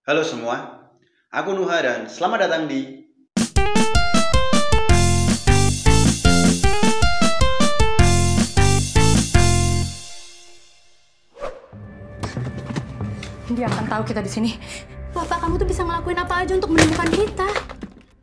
Halo semua, aku Nuha dan selamat datang di Dia akan tahu kita di sini. Bapak kamu tuh bisa ngelakuin apa aja untuk menemukan kita.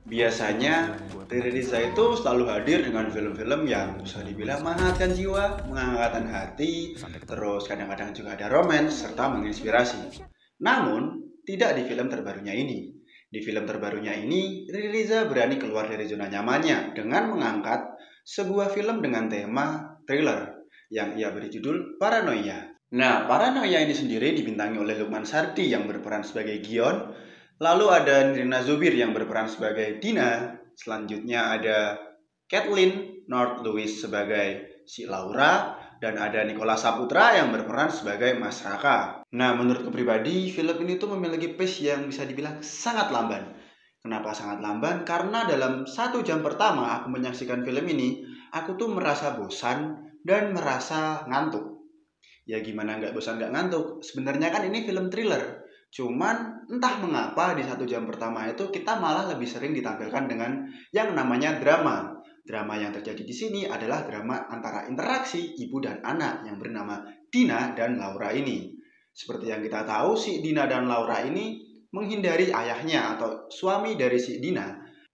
Biasanya Riri Riza itu selalu hadir dengan film-film yang bisa dibilang menghangatkan jiwa, menghangatkan hati, terus kadang-kadang juga ada romance serta menginspirasi. Namun, tidak di film terbarunya ini. Di film terbarunya ini, Riri Riza berani keluar dari zona nyamannya dengan mengangkat sebuah film dengan tema thriller yang ia beri judul Paranoia. Nah, Paranoia ini sendiri dibintangi oleh Lukman Sardi yang berperan sebagai Gion. Lalu ada Nirina Zubir yang berperan sebagai Dina. Selanjutnya ada Kathleen North Lewis sebagai si Laura. Dan ada Nicholas Saputra yang berperan sebagai Mas Raka. Nah, menurutku pribadi, film ini tuh memiliki pace yang bisa dibilang sangat lamban. Kenapa sangat lamban? Karena dalam 1 jam pertama aku menyaksikan film ini, aku tuh merasa bosan dan merasa ngantuk. Ya gimana nggak bosan nggak ngantuk? Sebenarnya kan ini film thriller. Cuman entah mengapa di 1 jam pertama itu kita malah lebih sering ditampilkan dengan yang namanya drama. Drama yang terjadi di sini adalah drama antara interaksi ibu dan anak yang bernama Dina dan Laura ini. Seperti yang kita tahu, si Dina dan Laura ini menghindari ayahnya atau suami dari si Dina.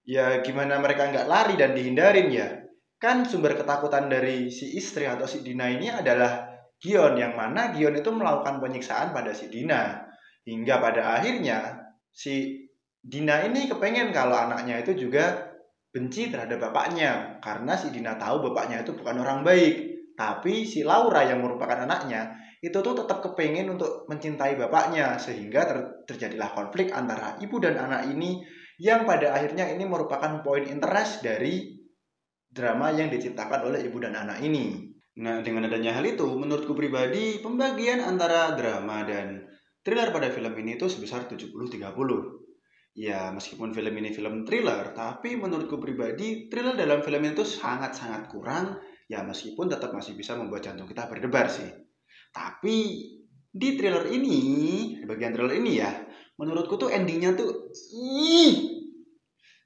Ya gimana mereka nggak lari dan dihindarin ya? Kan sumber ketakutan dari si istri atau si Dina ini adalah Gion, yang mana Gion itu melakukan penyiksaan pada si Dina. Hingga pada akhirnya si Dina ini kepengen kalau anaknya itu juga benci terhadap bapaknya. Karena si Dina tahu bapaknya itu bukan orang baik. Tapi si Laura yang merupakan anaknya itu tuh tetap kepengen untuk mencintai bapaknya. Sehingga terjadilah konflik antara ibu dan anak ini yang pada akhirnya ini merupakan poin interest dari drama yang diciptakan oleh ibu dan anak ini. Nah, dengan adanya hal itu, menurutku pribadi, pembagian antara drama dan thriller pada film ini itu sebesar 70-30. Ya, meskipun film ini film thriller, tapi menurutku pribadi, thriller dalam film itu sangat-sangat kurang. Ya, meskipun tetap masih bisa membuat jantung kita berdebar sih. Tapi, di thriller ini, di bagian thriller ini ya, menurutku tuh endingnya tuh,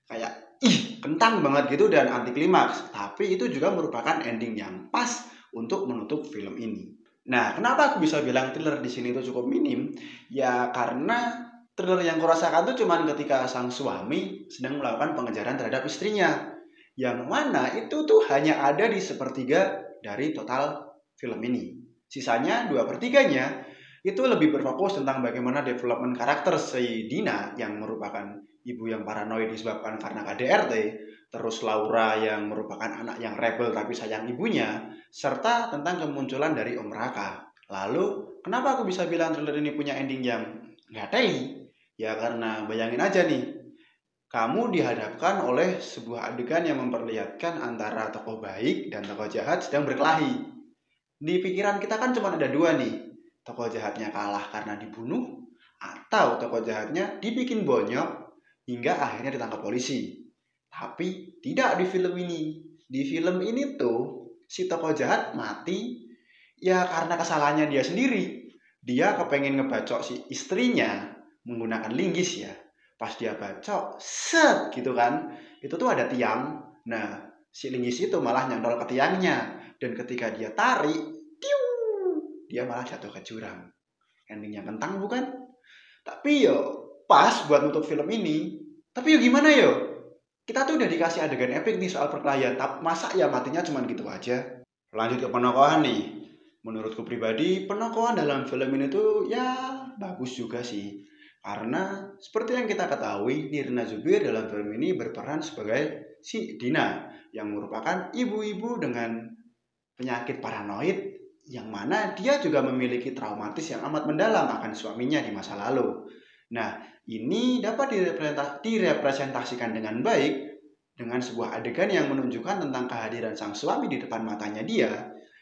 kayak kentang banget gitu dan anti klimaks. Tapi itu juga merupakan ending yang pas untuk menutup film ini. Nah, kenapa aku bisa bilang thriller di sini itu cukup minim? Ya karena thriller yang kurasakan tuh cuman ketika sang suami sedang melakukan pengejaran terhadap istrinya. Yang mana itu tuh hanya ada di sepertiga dari total film ini. Sisanya 2/3-nya itu lebih berfokus tentang bagaimana development karakter si Dina yang merupakan ibu yang paranoid disebabkan karena KDRT, terus Laura yang merupakan anak yang rebel tapi sayang ibunya, serta tentang kemunculan dari Om Raka. Lalu, kenapa aku bisa bilang thriller ini punya ending yang nggak teli? Ya karena bayangin aja nih, kamu dihadapkan oleh sebuah adegan yang memperlihatkan antara tokoh baik dan tokoh jahat sedang berkelahi. Di pikiran kita kan cuma ada dua nih. Tokoh jahatnya kalah karena dibunuh, atau tokoh jahatnya dibikin bonyok hingga akhirnya ditangkap polisi. Tapi tidak di film ini. Di film ini tuh, si tokoh jahat mati ya karena kesalahannya dia sendiri. Dia kepengen ngebacok si istrinya menggunakan linggis ya. Pas dia bacok, set gitu kan. Itu tuh ada tiang. Nah, si linggis itu malah nyantol ke tiangnya. Dan ketika dia tarik, dia malah jatuh ke jurang. Endingnya kentang bukan? Tapi yo pas buat nutup film ini. Tapi yo gimana yo? Kita tuh udah dikasih adegan epic nih soal perkelahian. Tapi masa ya matinya cuman gitu aja? Lanjut ke penokohan nih. Menurutku pribadi, penokohan dalam film ini tuh ya bagus juga sih. Karena seperti yang kita ketahui, Nirina Zubir dalam film ini berperan sebagai si Dina yang merupakan ibu-ibu dengan penyakit paranoid yang mana dia juga memiliki traumatis yang amat mendalam akan suaminya di masa lalu. Nah, ini dapat direpresentasikan dengan baik dengan sebuah adegan yang menunjukkan tentang kehadiran sang suami di depan matanya dia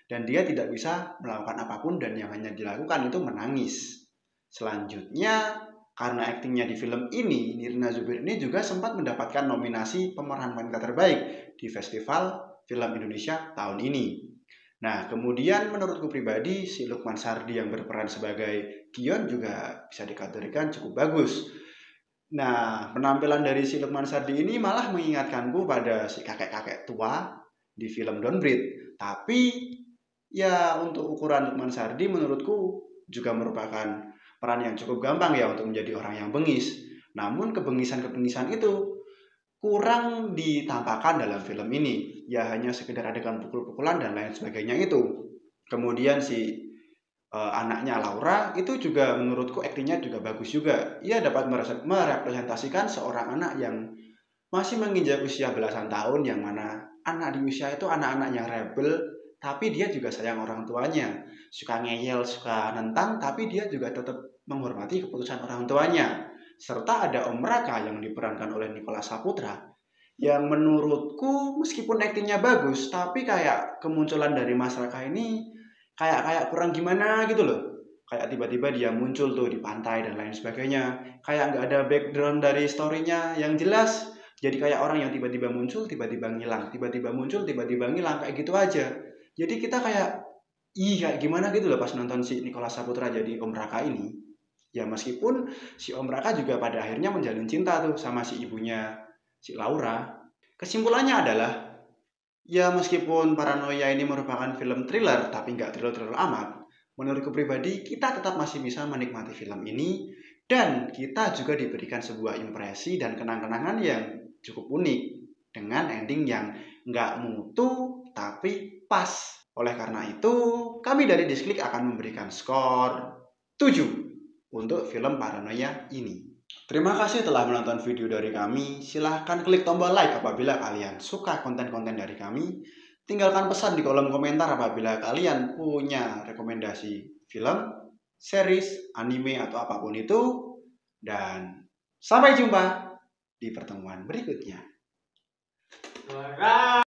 dan dia tidak bisa melakukan apapun dan yang hanya dilakukan itu menangis. Selanjutnya, karena aktingnya di film ini, Nirina Zubir ini juga sempat mendapatkan nominasi pemeran wanita terbaik di Festival Film Indonesia tahun ini. Nah, kemudian menurutku pribadi, si Lukman Sardi yang berperan sebagai Gion juga bisa dikategorikan cukup bagus. Nah, penampilan dari si Lukman Sardi ini malah mengingatkanku pada si kakek-kakek tua di film Don't Breathe. Tapi, ya untuk ukuran Lukman Sardi menurutku juga merupakan peran yang cukup gampang ya untuk menjadi orang yang bengis. Namun kebengisan-kebengisan itu kurang ditampakkan dalam film ini. Ya hanya sekedar adegan pukul-pukulan dan lain sebagainya itu. Kemudian si anaknya Laura itu juga menurutku aktingnya juga bagus juga. Ia dapat merepresentasikan seorang anak yang masih menginjak usia belasan tahun, yang mana anak di usia itu anak-anak yang rebel, tapi dia juga sayang orang tuanya. Suka ngeyel, suka nentang, tapi dia juga tetap menghormati keputusan orang tuanya. Serta ada Om Raka yang diperankan oleh Nicholas Saputra, yang menurutku meskipun aktingnya bagus, tapi kayak kemunculan dari Mas Raka ini kayak kurang gimana gitu loh. Kayak tiba-tiba dia muncul tuh di pantai dan lain sebagainya. Kayak nggak ada background dari story-nya yang jelas. Jadi kayak orang yang tiba-tiba muncul, tiba-tiba ngilang, tiba-tiba muncul, tiba-tiba ngilang, kayak gitu aja. Jadi kita kayak, kayak gimana gitu loh pas nonton si Nicholas Saputra jadi Om Raka ini. Ya meskipun si Om Raka juga pada akhirnya menjalin cinta tuh sama si ibunya si Laura. Kesimpulannya adalah, ya meskipun Paranoia ini merupakan film thriller, tapi nggak thriller-thriller amat, menurutku pribadi kita tetap masih bisa menikmati film ini, dan kita juga diberikan sebuah impresi dan kenang-kenangan yang cukup unik, dengan ending yang nggak mutu, tapi pas. Oleh karena itu, kami dari Disklik akan memberikan skor 7 untuk film Paranoia ini. Terima kasih telah menonton video dari kami. Silahkan klik tombol like apabila kalian suka konten-konten dari kami. Tinggalkan pesan di kolom komentar apabila kalian punya rekomendasi film, series, anime, atau apapun itu. Dan sampai jumpa di pertemuan berikutnya.